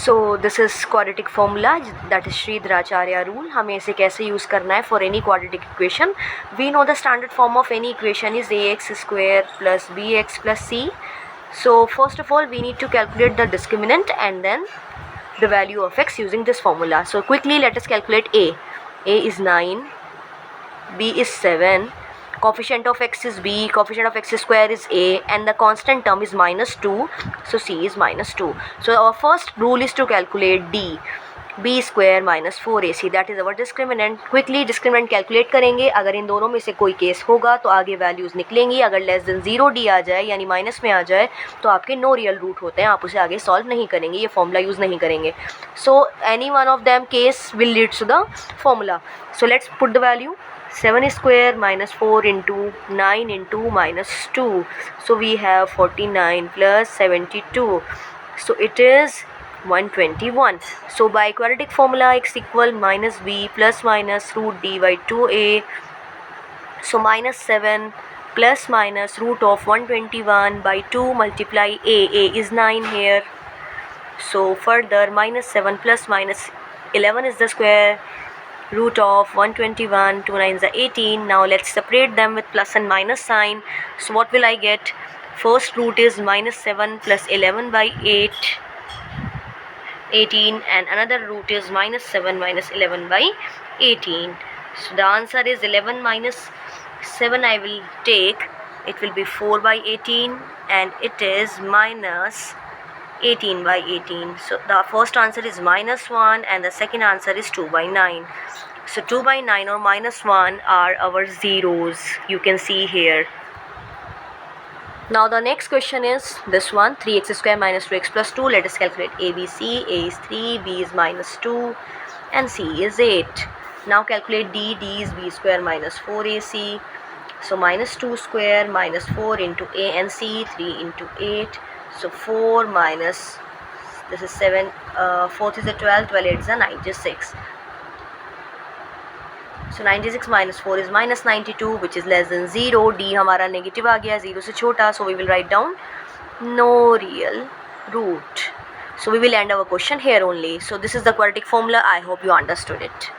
So this is quadratic formula, that is Sridharacharya rule. हमें इसे कैसे यूज़ करना है for any quadratic equation. We know the standard form of any equation is ax square plus bx plus c. So first of all we need to calculate the discriminant and then the value of x using this formula. So quickly let us calculate a. A is 9, b is 7, coefficient of x is b, coefficient of x square is a, and the constant term is minus 2, so c is minus 2. So our first rule is to calculate d, b square minus 4ac, that is our discriminant. Quickly discriminant calculate करेंगे. अगर इन दोनों में से कोई case होगा तो आगे values निकलेंगी. अगर लेस देन 0 डी आ जाए यानी माइनस में आ जाए तो आपके नो रियल रूट होते हैं, आप उसे आगे सॉल्व नहीं करेंगे, ये फॉर्मूला यूज़ नहीं करेंगे. So any one of them case will lead to the formula. So let's put the value. 7 square minus 4 into 9 into minus 2. So we have 49 plus 72. So it is 121. So by quadratic formula x equal minus b plus minus root d by 2a. So minus 7 plus minus root of 121 by 2 multiply a. A is 9 here. So further minus 7 plus minus 11 is the square root of 121, 2 9s are 18. Now let's separate them with plus and minus sign. So what will I get? First root is minus 7 plus 11 by 8, 18, and another root is minus 7 minus 11 by 18. So the answer is 11 minus 7 I will take. It will be 4 by 18 and it is minus 18 by 18. So the first answer is minus 1 and the second answer is 2 by 9. So 2 by 9 or minus 1 are our zeros, you can see here. Now the next question is this one, 3x square minus 2x plus 2. Let us calculate ABC. A is 3, B is minus 2 and C is 8. Now calculate D. D is b square minus 4ac. So minus 2 square minus 4 into a and c, 3 into 8. So 4 minus, this is 7, 4th is a 12, 12 8 is a 96. So 96 minus 4 is minus 92, which is less than 0. D हमारा negative आ गया, 0 से छोटा, so we will write down no real root. So we will end our question here only. So this is the quadratic formula. I hope you understood it.